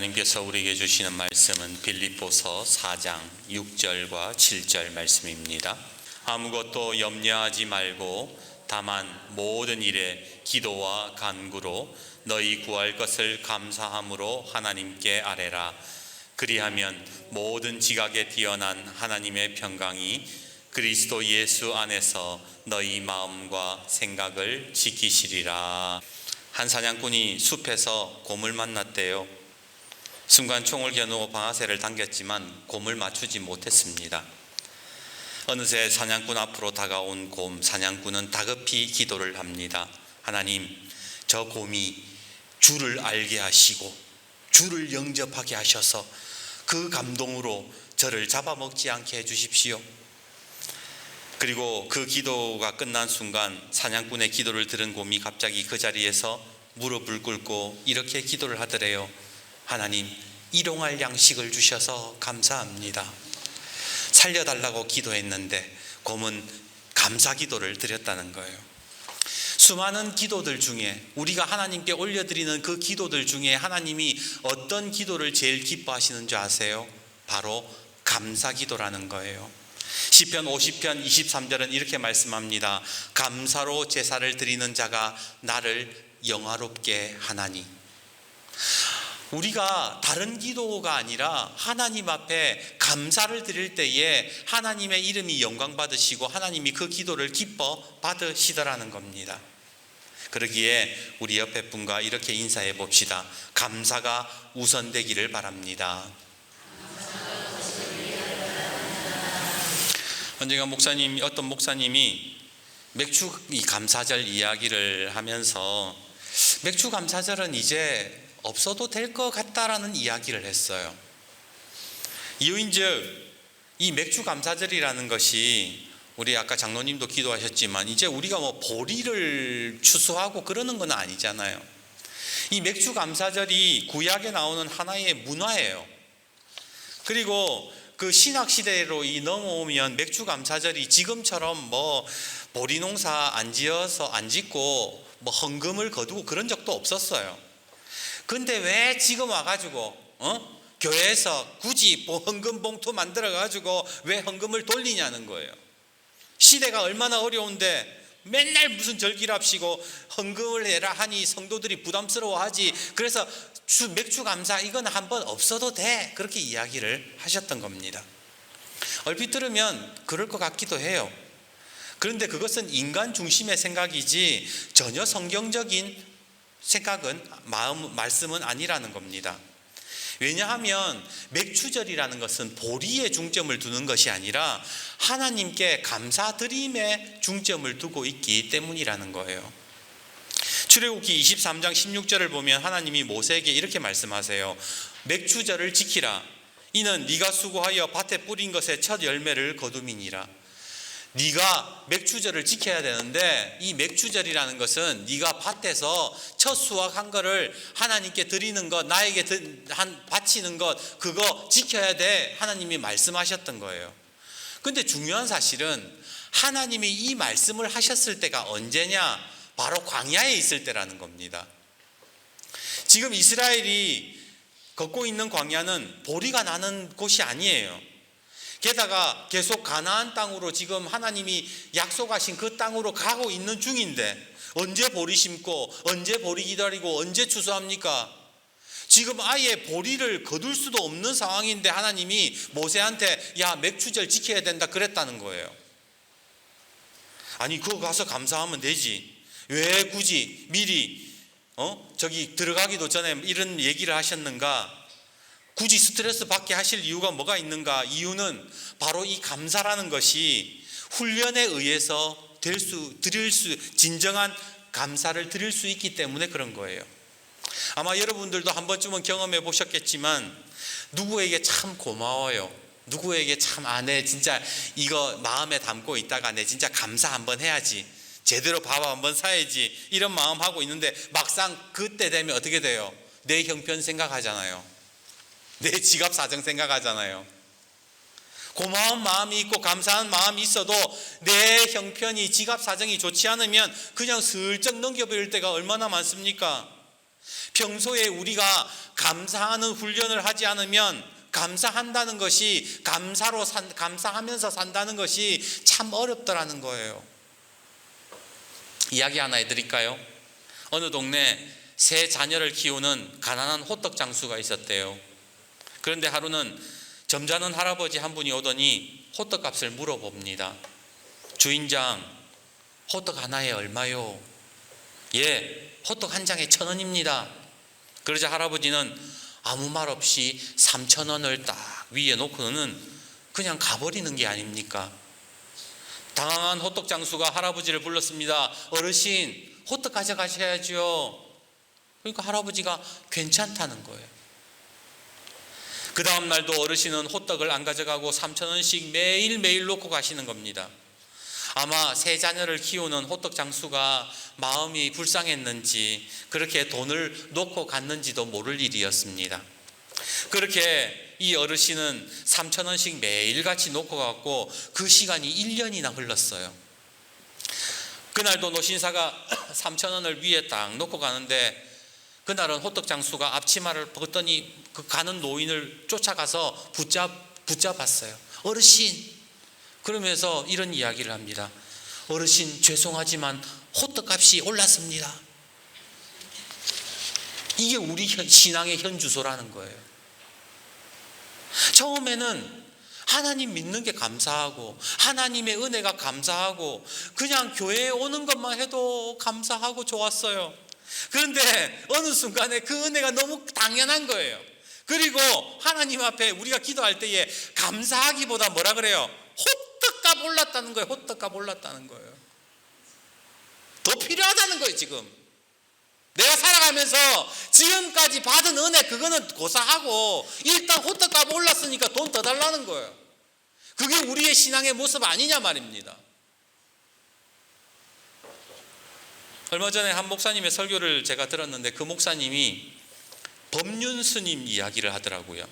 하나님께서 우리에게 주시는 말씀은 빌립보서 4장 6절과 7절 말씀입니다. 아무것도 염려하지 말고 다만 모든 일에 기도와 간구로 너희 구할 것을 감사함으로 하나님께 아뢰라. 그리하면 모든 지각에 뛰어난 하나님의 평강이 그리스도 예수 안에서 너희 마음과 생각을 지키시리라. 한 사냥꾼이 숲에서 곰을 만났대요. 순간 총을 겨누고 방아쇠를 당겼지만 곰을 맞추지 못했습니다. 어느새 사냥꾼 앞으로 다가온 곰, 사냥꾼은 다급히 기도를 합니다. 하나님, 저 곰이 주를 알게 하시고 주를 영접하게 하셔서 그 감동으로 저를 잡아먹지 않게 해주십시오. 그리고 그 기도가 끝난 순간 사냥꾼의 기도를 들은 곰이 갑자기 그 자리에서 무릎을 꿇고 이렇게 기도를 하더래요. 하나님, 일용할 양식을 주셔서 감사합니다. 살려달라고 기도했는데 곰은 감사 기도를 드렸다는 거예요. 수많은 기도들 중에 우리가 하나님께 올려드리는 그 기도들 중에 하나님이 어떤 기도를 제일 기뻐하시는 줄 아세요? 바로 감사 기도라는 거예요. 시편 50편 23절은 이렇게 말씀합니다. 감사로 제사를 드리는 자가 나를 영화롭게 하나니. 우리가 다른 기도가 아니라 하나님 앞에 감사를 드릴 때에 하나님의 이름이 영광 받으시고 하나님이 그 기도를 기뻐 받으시더라는 겁니다. 그러기에 우리 옆에 분과 이렇게 인사해 봅시다. 감사가 우선되기를 바랍니다. 언젠가 어떤 목사님이 맥주 감사절 이야기를 하면서 맥주 감사절은 이제 없어도 될 것 같다라는 이야기를 했어요. 이유인즉 이 맥주 감사절이라는 것이 우리 아까 장로님도 기도하셨지만 이제 우리가 보리를 추수하고 그러는 건 아니잖아요. 이 맥주 감사절이 구약에 나오는 하나의 문화예요. 그리고 그 신학 시대로 넘어오면 맥주 감사절이 지금처럼 보리 농사 안 짓고 헌금을 거두고 그런 적도 없었어요. 근데 왜 지금 와가지고 교회에서 굳이 헌금 봉투 만들어가지고 왜 헌금을 돌리냐는 거예요. 시대가 얼마나 어려운데 맨날 무슨 절기랍시고 헌금을 해라 하니 성도들이 부담스러워하지. 그래서 맥주 감사 이건 한번 없어도 돼, 그렇게 이야기를 하셨던 겁니다. 얼핏 들으면 그럴 것 같기도 해요. 그런데 그것은 인간 중심의 생각이지 전혀 성경적인 생각은 말씀은 아니라는 겁니다. 왜냐하면 맥주절이라는 것은 보리에 중점을 두는 것이 아니라 하나님께 감사드림에 중점을 두고 있기 때문이라는 거예요. 출애굽기 23장 16절을 보면 하나님이 모세에게 이렇게 말씀하세요. 맥주절을 지키라. 이는 네가 수고하여 밭에 뿌린 것의 첫 열매를 거둠이니라. 네가 맥주절을 지켜야 되는데 이 맥주절이라는 것은 네가 밭에서 첫 수확한 거를 하나님께 드리는 것, 나에게 바치는 것, 그거 지켜야 돼, 하나님이 말씀하셨던 거예요. 근데 중요한 사실은 하나님이 이 말씀을 하셨을 때가 언제냐? 바로 광야에 있을 때라는 겁니다. 지금 이스라엘이 걷고 있는 광야는 보리가 나는 곳이 아니에요. 게다가 계속 가나안 땅으로 지금 하나님이 약속하신 그 땅으로 가고 있는 중인데 언제 보리 심고 언제 보리 기다리고 언제 추수합니까? 지금 아예 보리를 거둘 수도 없는 상황인데 하나님이 모세한테 야, 맥주절 지켜야 된다 그랬다는 거예요. 아니 그거 가서 감사하면 되지. 왜 굳이 미리 저기 들어가기도 전에 이런 얘기를 하셨는가? 굳이 스트레스 받게 하실 이유가 뭐가 있는가? 이유는 바로 이 감사라는 것이 훈련에 의해서 진정한 감사를 드릴 수 있기 때문에 그런 거예요. 아마 여러분들도 한 번쯤은 경험해 보셨겠지만 누구에게 참 고마워요. 누구에게 참 내 진짜 이거 마음에 담고 있다가 내 진짜 감사 한번 해야지. 제대로 밥 한번 사야지. 이런 마음 하고 있는데 막상 그때 되면 어떻게 돼요? 내 형편 생각하잖아요. 내 지갑 사정 생각하잖아요. 고마운 마음이 있고 감사한 마음이 있어도 내 형편이 지갑 사정이 좋지 않으면 그냥 슬쩍 넘겨버릴 때가 얼마나 많습니까? 평소에 우리가 감사하는 훈련을 하지 않으면 감사한다는 것이 감사하면서 산다는 것이 참 어렵더라는 거예요. 이야기 하나 해드릴까요? 어느 동네 세 자녀를 키우는 가난한 호떡 장수가 있었대요. 그런데 하루는 점잖은 할아버지 한 분이 오더니 호떡 값을 물어봅니다. 주인장, 호떡 하나에 얼마요? 예, 호떡 한 장에 1,000원입니다. 그러자 할아버지는 아무 말 없이 3,000원을 딱 위에 놓고는 그냥 가버리는 게 아닙니까? 당황한 호떡 장수가 할아버지를 불렀습니다. 어르신, 호떡 가져가셔야죠. 그러니까 할아버지가 괜찮다는 거예요. 그 다음 날도 어르신은 호떡을 안 가져가고 3,000원씩 매일매일 놓고 가시는 겁니다. 아마 세 자녀를 키우는 호떡 장수가 마음이 불쌍했는지 그렇게 돈을 놓고 갔는지도 모를 일이었습니다. 그렇게 이 어르신은 3,000원씩 매일같이 놓고 갔고 그 시간이 1년이나 흘렀어요. 그날도 노신사가 3,000원을 위에 딱 놓고 가는데 그날은 호떡 장수가 앞치마를 벗더니 그 가는 노인을 쫓아가서 붙잡았어요. 어르신, 그러면서 이런 이야기를 합니다. 어르신, 죄송하지만 호떡값이 올랐습니다. 이게 우리 신앙의 현주소라는 거예요. 처음에는 하나님 믿는 게 감사하고 하나님의 은혜가 감사하고 그냥 교회에 오는 것만 해도 감사하고 좋았어요. 그런데 어느 순간에 그 은혜가 너무 당연한 거예요. 그리고 하나님 앞에 우리가 기도할 때에 감사하기보다 뭐라 그래요? 호떡값 올랐다는 거예요. 호떡값 올랐다는 거예요. 더 필요하다는 거예요. 지금 내가 살아가면서 지금까지 받은 은혜 그거는 고사하고 일단 호떡값 올랐으니까 돈 더 달라는 거예요. 그게 우리의 신앙의 모습 아니냐 말입니다. 얼마 전에 한 목사님의 설교를 제가 들었는데 그 목사님이 법륜 스님 이야기를 하더라고요.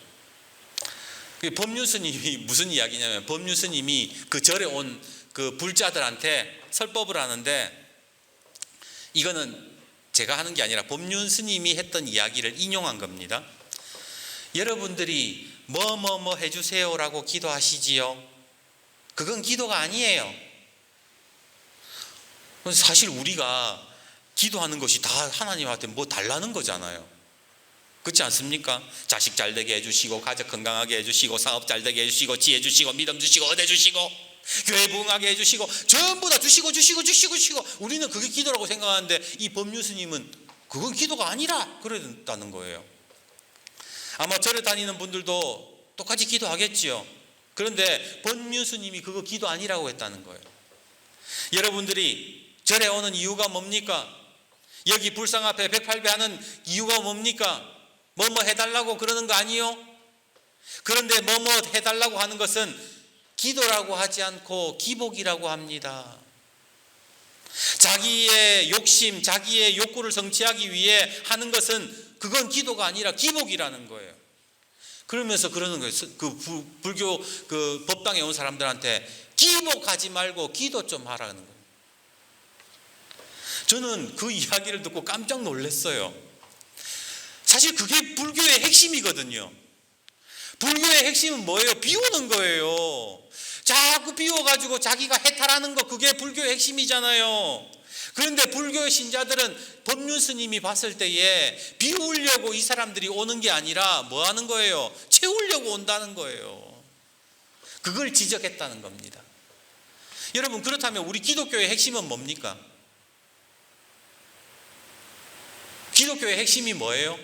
법륜 스님이 무슨 이야기냐면 법륜 스님이 그 절에 온 그 불자들한테 설법을 하는데 이거는 제가 하는 게 아니라 법륜 스님이 했던 이야기를 인용한 겁니다. 여러분들이 뭐 해주세요라고 기도하시지요? 그건 기도가 아니에요. 사실 우리가 기도하는 것이 다 하나님한테 뭐 달라는 거잖아요. 그렇지 않습니까? 자식 잘 되게 해주시고 가족 건강하게 해주시고 사업 잘 되게 해주시고 지혜 주시고 믿음 주시고 은혜 주시고 교회 부흥하게 해주시고 전부 다 주시고 우리는 그게 기도라고 생각하는데 이 법륜 스님은 그건 기도가 아니라 그랬다는 거예요. 아마 절에 다니는 분들도 똑같이 기도하겠지요. 그런데 법륜 스님이 그거 기도 아니라고 했다는 거예요. 여러분들이 절에 오는 이유가 뭡니까? 여기 불상 앞에 108배 하는 이유가 뭡니까? 뭐뭐 해달라고 그러는 거 아니요? 그런데 뭐뭐 해달라고 하는 것은 기도라고 하지 않고 기복이라고 합니다. 자기의 욕심, 자기의 욕구를 성취하기 위해 하는 것은 그건 기도가 아니라 기복이라는 거예요. 그러면서 그러는 거예요. 그 불교 그 법당에 온 사람들한테 기복하지 말고 기도 좀 하라는 거예요. 저는 그 이야기를 듣고 깜짝 놀랐어요. 사실 그게 불교의 핵심이거든요. 불교의 핵심은 뭐예요? 비우는 거예요. 자꾸 비워가지고 자기가 해탈하는 거, 그게 불교의 핵심이잖아요. 그런데 불교의 신자들은 법륜 스님이 봤을 때에 비우려고 이 사람들이 오는 게 아니라 뭐 하는 거예요? 채우려고 온다는 거예요. 그걸 지적했다는 겁니다. 여러분, 그렇다면 우리 기독교의 핵심은 뭡니까? 기독교의 핵심이 뭐예요?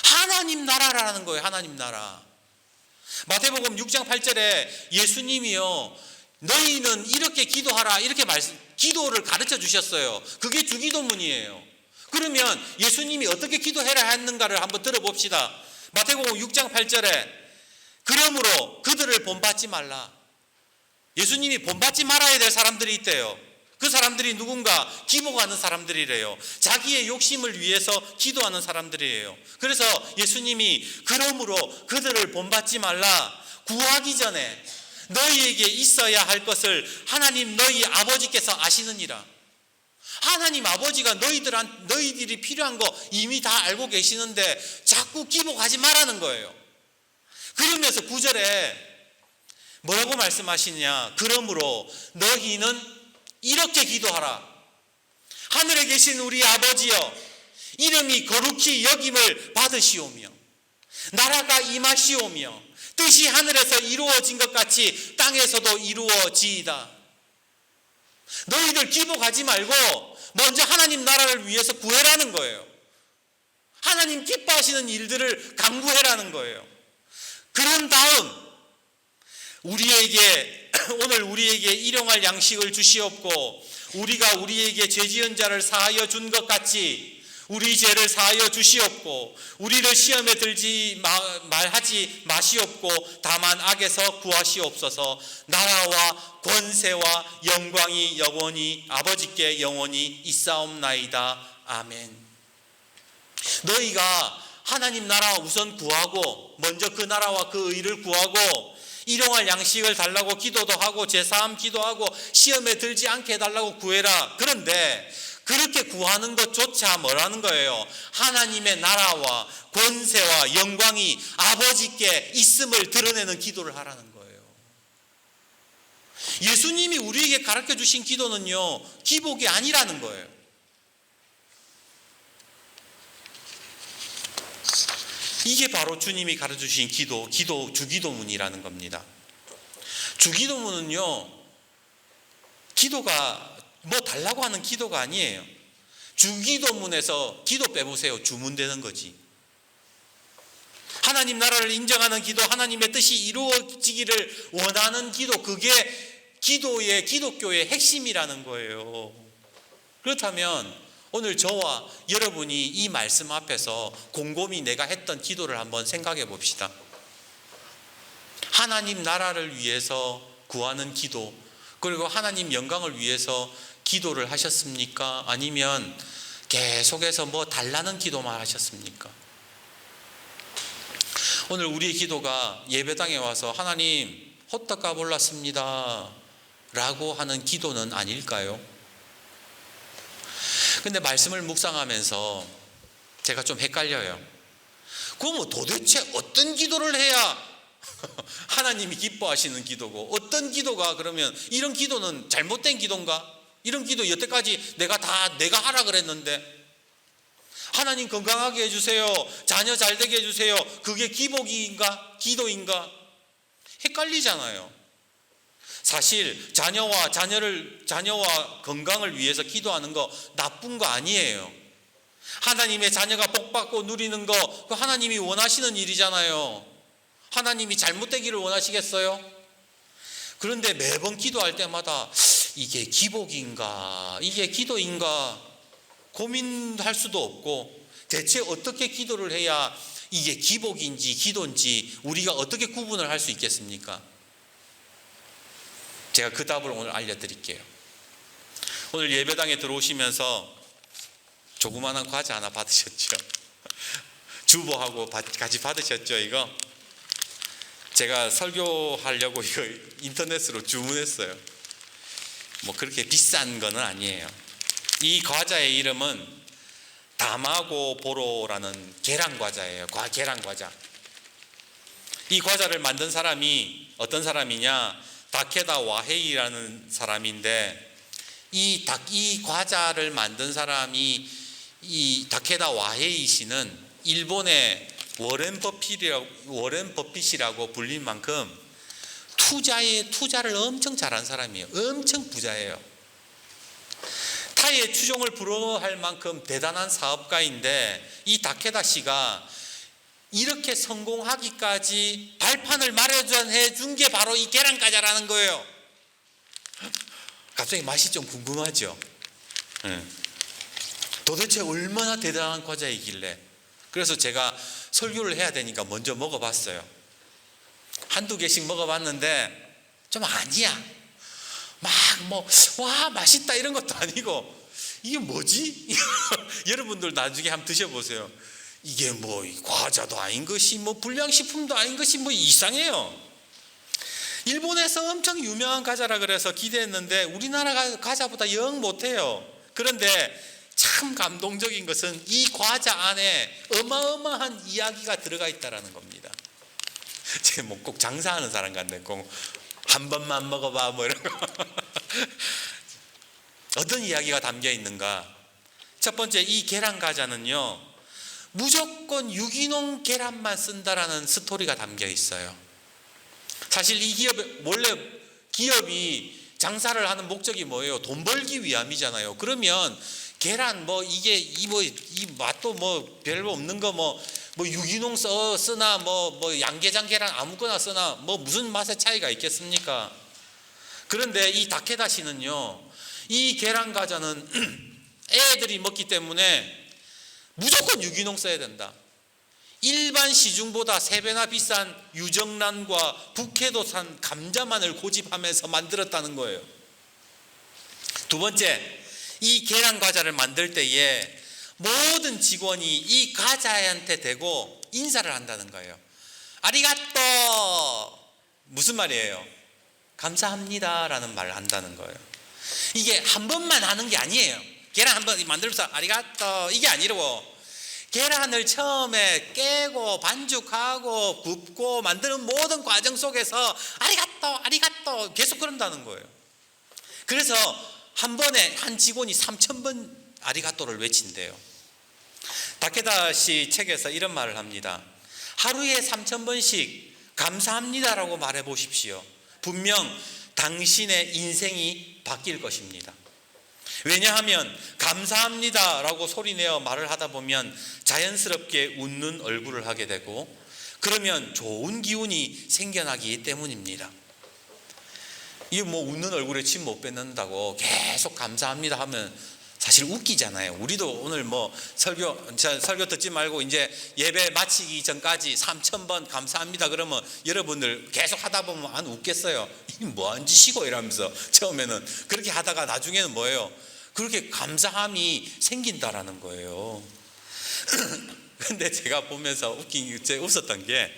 하나님 나라라는 거예요. 하나님 나라. 마태복음 6장 8절에 예수님이요, 너희는 이렇게 기도하라, 이렇게 기도를 가르쳐 주셨어요. 그게 주기도문이에요. 그러면 예수님이 어떻게 기도해라 했는가를 한번 들어봅시다. 마태복음 6장 8절에 그러므로 그들을 본받지 말라. 예수님이 본받지 말아야 될 사람들이 있대요. 그 사람들이 누군가? 기복하는 사람들이래요. 자기의 욕심을 위해서 기도하는 사람들이에요. 그래서 예수님이 그러므로 그들을 본받지 말라. 구하기 전에 너희에게 있어야 할 것을 하나님 너희 아버지께서 아시느니라. 하나님 아버지가 너희들이 필요한 거 이미 다 알고 계시는데 자꾸 기복하지 말라는 거예요. 그러면서 9절에 뭐라고 말씀하시냐? 그러므로 너희는 이렇게 기도하라. 하늘에 계신 우리 아버지여, 이름이 거룩히 여김을 받으시오며 나라가 임하시오며 뜻이 하늘에서 이루어진 것 같이 땅에서도 이루어지이다. 너희들 기복하지 말고 먼저 하나님 나라를 위해서 구해라는 거예요. 하나님 기뻐하시는 일들을 강구해라는 거예요. 그런 다음 오늘 우리에게 일용할 양식을 주시옵고 우리가 우리에게 죄 지은 자를 사하여 준 것 같이 우리 죄를 사하여 주시옵고 우리를 시험에 들지 말하지 마시옵고 다만 악에서 구하시옵소서. 나라와 권세와 영광이 영원히 아버지께 영원히 있사옵나이다. 아멘. 너희가 하나님 나라 우선 구하고 먼저 그 나라와 그 의를 구하고 일용할 양식을 달라고 기도도 하고 제사함 기도하고 시험에 들지 않게 해달라고 구해라. 그런데 그렇게 구하는 것조차 뭐라는 거예요? 하나님의 나라와 권세와 영광이 아버지께 있음을 드러내는 기도를 하라는 거예요. 예수님이 우리에게 가르쳐 주신 기도는요, 기복이 아니라는 거예요. 이게 바로 주님이 가르쳐 주신 주기도문이라는 겁니다. 주기도문은요, 기도가 뭐 달라고 하는 기도가 아니에요. 주기도문에서 기도 빼보세요. 주문되는 거지. 하나님 나라를 인정하는 기도, 하나님의 뜻이 이루어지기를 원하는 기도, 그게 기독교의 핵심이라는 거예요. 그렇다면 오늘 저와 여러분이 이 말씀 앞에서 곰곰이 내가 했던 기도를 한번 생각해 봅시다. 하나님 나라를 위해서 구하는 기도, 그리고 하나님 영광을 위해서 기도를 하셨습니까? 아니면 계속해서 뭐 달라는 기도만 하셨습니까? 오늘 우리의 기도가 예배당에 와서 하나님 호떡값 올랐습니다 라고 하는 기도는 아닐까요? 근데 말씀을 묵상하면서 제가 좀 헷갈려요. 그럼 도대체 어떤 기도를 해야 하나님이 기뻐하시는 기도고 어떤 기도가 그러면 이런 기도는 잘못된 기도인가? 이런 기도 여태까지 내가 하라 그랬는데 하나님 건강하게 해주세요. 자녀 잘 되게 해주세요. 그게 기복인가? 기도인가? 헷갈리잖아요. 사실 자녀와 건강을 위해서 기도하는 거 나쁜 거 아니에요. 하나님의 자녀가 복받고 누리는 거 그 하나님이 원하시는 일이잖아요. 하나님이 잘못되기를 원하시겠어요? 그런데 매번 기도할 때마다 이게 기복인가? 이게 기도인가? 고민할 수도 없고 대체 어떻게 기도를 해야 이게 기복인지 기도인지 우리가 어떻게 구분을 할 수 있겠습니까? 제가 그 답을 오늘 알려드릴게요. 오늘 예배당에 들어오시면서 조그마한 과자 하나 받으셨죠? 주보하고 같이 받으셨죠, 이거? 제가 설교하려고 이거 인터넷으로 주문했어요. 뭐 그렇게 비싼 거는 아니에요. 이 과자의 이름은 다마고 보로라는 계란 과자예요. 계란 과자. 이 과자를 만든 사람이 어떤 사람이냐? 다케다 와헤이라는 사람인데 이 과자를 만든 사람이 이 다케다 와헤이 씨는 일본의 워렌 버핏이라고 불릴 만큼 투자를 엄청 잘한 사람이에요. 엄청 부자예요. 타의 추종을 불허할 만큼 대단한 사업가인데 이 다케다 씨가 이렇게 성공하기까지 발판을 마련해 준 게 바로 이 계란 과자라는 거예요. 갑자기 맛이 좀 궁금하죠? 도대체 얼마나 대단한 과자이길래. 그래서 제가 설교를 해야 되니까 먼저 먹어봤어요. 한두 개씩 먹어봤는데 좀 아니야. 와 맛있다 이런 것도 아니고 이게 뭐지? 여러분들 나중에 한번 드셔보세요. 이게 뭐 과자도 아닌 것이 뭐 불량식품도 아닌 것이 뭐 이상해요. 일본에서 엄청 유명한 과자라 그래서 기대했는데 우리나라 과자보다 영 못해요. 그런데 참 감동적인 것은 이 과자 안에 어마어마한 이야기가 들어가 있다는 겁니다. 제가 뭐 꼭 장사하는 사람 같네. 꼭 한 번만 먹어봐 뭐 이런 거. 어떤 이야기가 담겨 있는가? 첫 번째, 이 계란 과자는요, 무조건 유기농 계란만 쓴다라는 스토리가 담겨 있어요. 사실 이 기업, 원래 기업이 장사를 하는 목적이 뭐예요? 돈 벌기 위함이잖아요. 그러면 계란 이 맛도 별로 없는 거 유기농 쓰나 양계장 계란 아무거나 쓰나 무슨 맛의 차이가 있겠습니까? 그런데 이 다케다시는요, 이 계란 과자는 애들이 먹기 때문에 무조건 유기농 써야 된다. 일반 시중보다 3배나 비싼 유정란과 북해도산 감자만을 고집하면서 만들었다는 거예요. 두 번째, 이 계란 과자를 만들 때에 모든 직원이 이 과자한테 대고 인사를 한다는 거예요. 아리가또! 무슨 말이에요? 감사합니다 라는 말을 한다는 거예요. 이게 한 번만 하는 게 아니에요. 계란 한 번 만들면서 아리가또 이게 아니고, 계란을 처음에 깨고 반죽하고 굽고 만드는 모든 과정 속에서 아리가또 계속 그런다는 거예요. 그래서 한 번에 한 직원이 3,000번 아리가또를 외친대요. 다케다시 책에서 이런 말을 합니다. 하루에 3,000번씩 감사합니다라고 말해 보십시오. 분명 당신의 인생이 바뀔 것입니다. 왜냐하면 감사합니다라고 소리내어 말을 하다 보면 자연스럽게 웃는 얼굴을 하게 되고, 그러면 좋은 기운이 생겨나기 때문입니다. 이게 웃는 얼굴에 침 못 뱉는다고 계속 감사합니다 하면 사실 웃기잖아요. 우리도 오늘 설교 듣지 말고 이제 예배 마치기 전까지 3,000번 감사합니다 그러면 여러분들 계속 하다 보면 안 웃겠어요. 이게 뭐한 짓이고 이러면서 처음에는 그렇게 하다가 나중에는 뭐예요? 그렇게 감사함이 생긴다라는 거예요. 근데 제가 보면서 웃었던 게,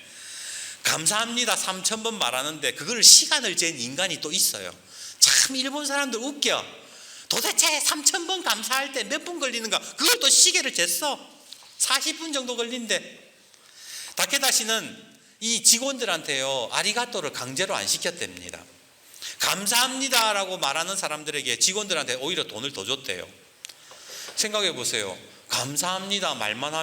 감사합니다 3,000번 말하는데 그걸 시간을 잰 인간이 또 있어요. 참 일본 사람들 웃겨. 도대체 3,000번 감사할 때 몇 분 걸리는가? 그걸 또 시계를 쟀어. 40분 정도 걸린대. 다케다시는 이 직원들한테요, 아리가또를 강제로 안 시켰답니다. 감사합니다라고 말하는 사람들에게 직원들한테 오히려 돈을 더 줬대요. 생각해 보세요. 감사합니다 말만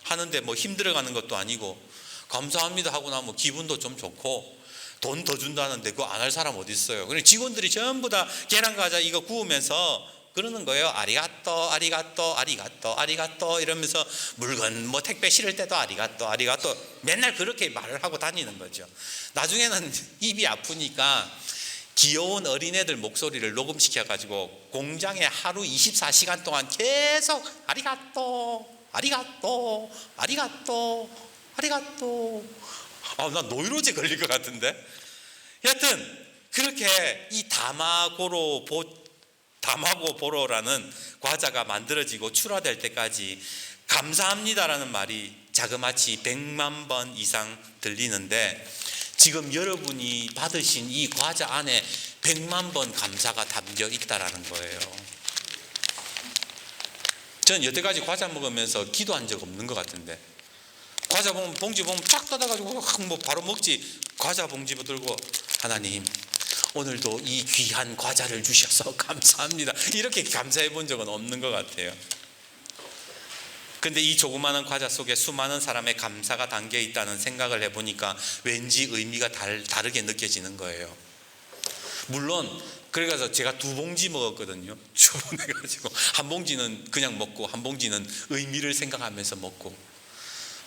하는데 힘들어가는 것도 아니고, 감사합니다 하고 나면 기분도 좀 좋고 돈 더 준다는데 그거 안 할 사람 어디 있어요? 그러니까 직원들이 전부 다 계란 과자 이거 구우면서 그러는 거예요. 아리가또 아리가또 아리가또 아리가또 이러면서 물건 택배 실을 때도 아리가또 맨날 그렇게 말을 하고 다니는 거죠. 나중에는 입이 아프니까 귀여운 어린애들 목소리를 녹음시켜가지고 공장에 하루 24시간 동안 계속 아리가또 아리가또 아리가또 아리가또. 나 노이로제 걸릴 것 같은데. 여하튼 그렇게 이 다마고 보로라는 과자가 만들어지고 출하될 때까지 감사합니다라는 말이 자그마치 100만 번 이상 들리는데, 지금 여러분이 받으신 이 과자 안에 100만 번 감사가 담겨 있다라는 거예요. 저는 여태까지 과자 먹으면서 기도한 적 없는 것 같은데, 과자 봉지 보면 쫙 닫아가지고 바로 먹지. 과자 봉지 들고 하나님 오늘도 이 귀한 과자를 주셔서 감사합니다 이렇게 감사해 본 적은 없는 것 같아요. 근데 이 조그마한 과자 속에 수많은 사람의 감사가 담겨 있다는 생각을 해보니까 왠지 의미가 다르게 느껴지는 거예요. 물론 그래서 제가 2봉지 먹었거든요. 주문해가지고 한 봉지는 그냥 먹고 한 봉지는 의미를 생각하면서 먹고,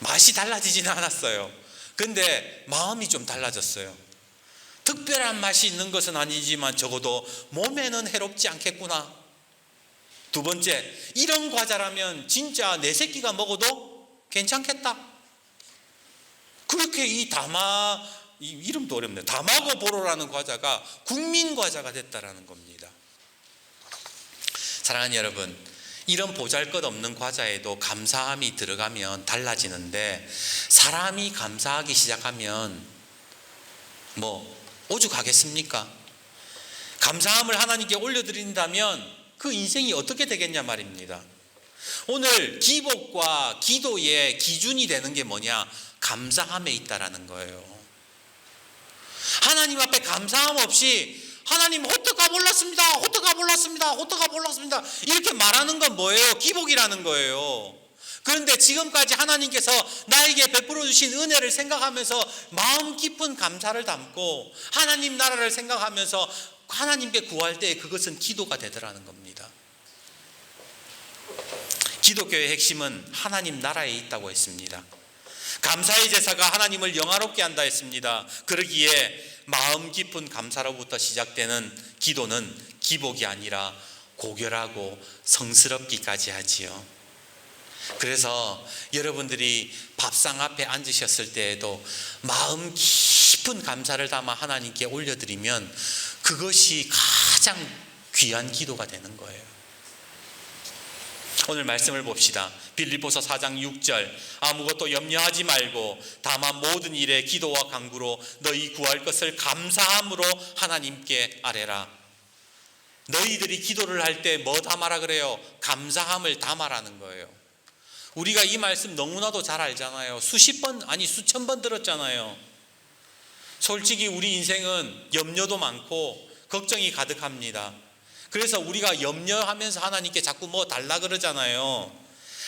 맛이 달라지지는 않았어요. 근데 마음이 좀 달라졌어요. 특별한 맛이 있는 것은 아니지만 적어도 몸에는 해롭지 않겠구나. 두 번째, 이런 과자라면 진짜 내 새끼가 먹어도 괜찮겠다. 그렇게 이 이름도 어렵네요. 다마고 보로라는 과자가 국민 과자가 됐다라는 겁니다. 사랑하는 여러분, 이런 보잘것없는 과자에도 감사함이 들어가면 달라지는데, 사람이 감사하기 시작하면 오죽하겠습니까? 감사함을 하나님께 올려드린다면 그 인생이 어떻게 되겠냐 말입니다. 오늘 기복과 기도의 기준이 되는 게 뭐냐? 감사함에 있다라는 거예요. 하나님 앞에 감사함 없이 하나님 호떡가 몰랐습니다. 호떡가 몰랐습니다. 호떡가 몰랐습니다. 이렇게 말하는 건 뭐예요? 기복이라는 거예요. 그런데 지금까지 하나님께서 나에게 베풀어 주신 은혜를 생각하면서 마음 깊은 감사를 담고 하나님 나라를 생각하면서 하나님께 구할 때 그것은 기도가 되더라는 겁니다. 기독교의 핵심은 하나님 나라에 있다고 했습니다. 감사의 제사가 하나님을 영화롭게 한다 했습니다. 그러기에 마음 깊은 감사로부터 시작되는 기도는 기복이 아니라 고결하고 성스럽기까지 하지요. 그래서 여러분들이 밥상 앞에 앉으셨을 때에도 마음 깊은 감사를 담아 하나님께 올려드리면 그것이 가장 귀한 기도가 되는 거예요. 오늘 말씀을 봅시다. 빌립보서 4장 6절 아무것도 염려하지 말고 다만 모든 일에 기도와 간구로 너희 구할 것을 감사함으로 하나님께 아뢰라. 너희들이 기도를 할 때 뭐 담아라 그래요? 감사함을 담아라는 거예요. 우리가 이 말씀 너무나도 잘 알잖아요. 수십 번 아니 수천 번 들었잖아요. 솔직히 우리 인생은 염려도 많고 걱정이 가득합니다. 그래서 우리가 염려하면서 하나님께 자꾸 뭐 달라 그러잖아요.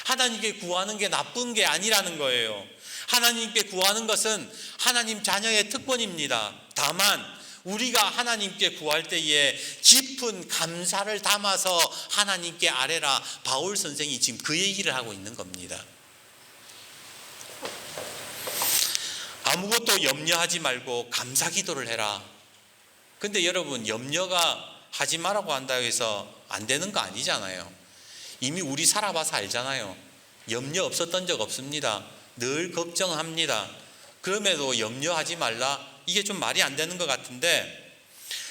하나님께 구하는 게 나쁜 게 아니라는 거예요. 하나님께 구하는 것은 하나님 자녀의 특권입니다. 다만 우리가 하나님께 구할 때에 깊은 감사를 담아서 하나님께 아뢰라. 바울 선생이 지금 그 얘기를 하고 있는 겁니다. 아무것도 염려하지 말고 감사 기도를 해라. 근데 여러분, 염려가 하지 말라고 한다고 해서 안 되는 거 아니잖아요. 이미 우리 살아봐서 알잖아요. 염려 없었던 적 없습니다. 늘 걱정합니다. 그럼에도 염려하지 말라? 이게 좀 말이 안 되는 것 같은데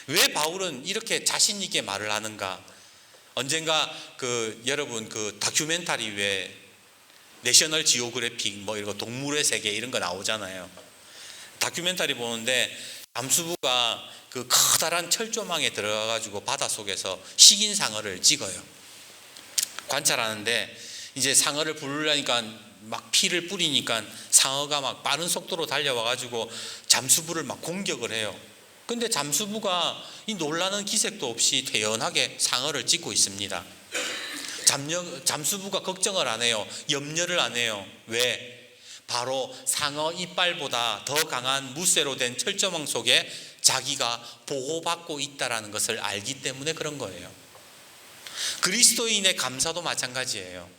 왜 바울은 이렇게 자신 있게 말을 하는가? 언젠가 여러분 다큐멘터리 왜 내셔널 지오그래픽 뭐 이런 거 동물의 세계 이런 거 나오잖아요. 다큐멘터리 보는데 잠수부가 그 커다란 철조망에 들어가가지고 바닷속에서 식인상어를 찍어요. 관찰하는데 이제 상어를 부르려니까 막 피를 뿌리니까 상어가 막 빠른 속도로 달려와가지고 잠수부를 막 공격을 해요. 근데 잠수부가 이 놀라는 기색도 없이 태연하게 상어를 찍고 있습니다. 잠수부가 걱정을 안 해요. 염려를 안 해요. 왜? 바로 상어 이빨보다 더 강한 무쇠로 된 철조망 속에 자기가 보호받고 있다는 것을 알기 때문에 그런 거예요. 그리스도인의 감사도 마찬가지예요.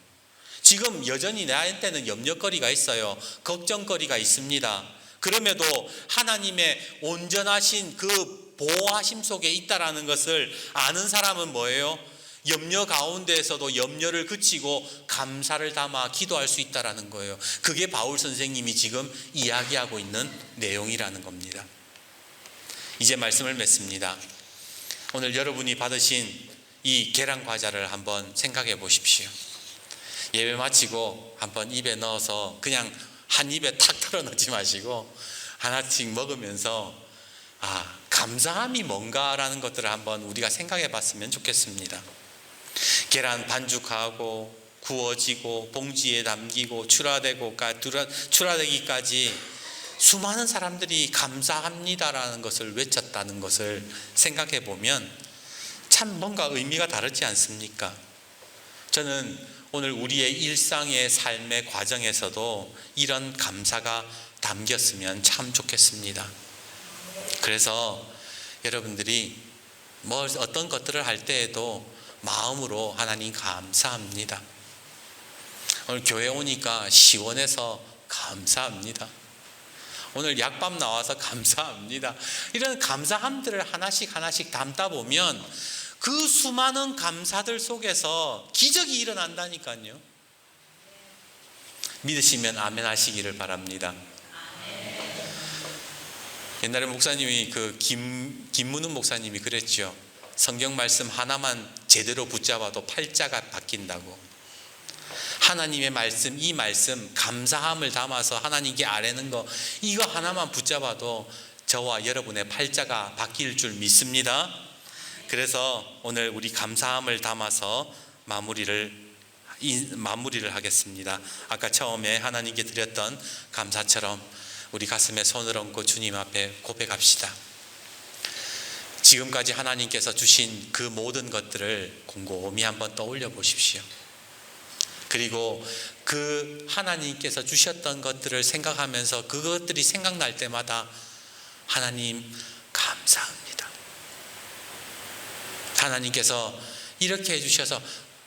지금 여전히 나한테는 염려거리가 있어요. 걱정거리가 있습니다. 그럼에도 하나님의 온전하신 그 보호하심 속에 있다는 것을 아는 사람은 뭐예요? 염려 가운데에서도 염려를 그치고 감사를 담아 기도할 수 있다는 거예요. 그게 바울 선생님이 지금 이야기하고 있는 내용이라는 겁니다. 이제 말씀을 맺습니다. 오늘 여러분이 받으신 이 계란 과자를 한번 생각해 보십시오. 예배 마치고 한번 입에 넣어서 그냥 한 입에 탁 털어 넣지 마시고 하나씩 먹으면서 감사함이 뭔가라는 것들을 한번 우리가 생각해 봤으면 좋겠습니다. 계란 반죽하고 구워지고 봉지에 담기고 출하되기까지 수많은 사람들이 감사합니다라는 것을 외쳤다는 것을 생각해 보면 참 뭔가 의미가 다르지 않습니까? 저는 오늘 우리의 일상의 삶의 과정에서도 이런 감사가 담겼으면 참 좋겠습니다. 그래서 여러분들이 어떤 것들을 할 때에도 마음으로 하나님 감사합니다. 오늘 교회 오니까 시원해서 감사합니다. 오늘 약밥 나와서 감사합니다. 이런 감사함들을 하나씩 담다 보면 그 수많은 감사들 속에서 기적이 일어난다니까요. 믿으시면 아멘 하시기를 바랍니다. 옛날에 목사님이 김문훈 목사님이 그랬죠. 성경 말씀 하나만 제대로 붙잡아도 팔자가 바뀐다고. 하나님의 말씀, 이 말씀 감사함을 담아서 하나님께 아뢰는 거 이거 하나만 붙잡아도 저와 여러분의 팔자가 바뀔 줄 믿습니다. 그래서 오늘 우리 감사함을 담아서 마무리를 하겠습니다. 아까 처음에 하나님께 드렸던 감사처럼 우리 가슴에 손을 얹고 주님 앞에 고백합시다. 지금까지 하나님께서 주신 그 모든 것들을 곰곰이 한번 떠올려 보십시오. 그리고 그 하나님께서 주셨던 것들을 생각하면서 그것들이 생각날 때마다 하나님 감사합니다. 하나님께서 이렇게 해주셔서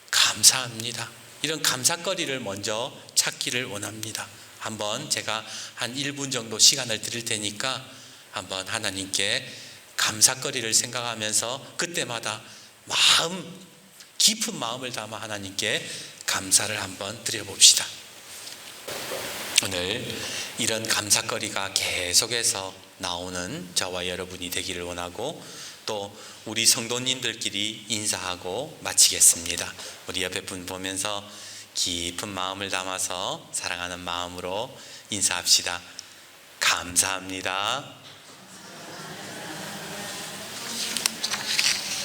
감사합니다. 이런 감사거리를 먼저 찾기를 원합니다. 한번 제가 한 1분 정도 시간을 드릴 테니까 한번 하나님께 감사거리를 생각하면서 그때마다 깊은 마음을 담아 하나님께 감사를 한번 드려봅시다. 오늘 이런 감사거리가 계속해서 나오는 저와 여러분이 되기를 원하고 또 우리 성도님들끼리 인사하고 마치겠습니다. 우리 옆에 분 보면서 깊은 마음을 담아서 사랑하는 마음으로 인사합시다. 감사합니다.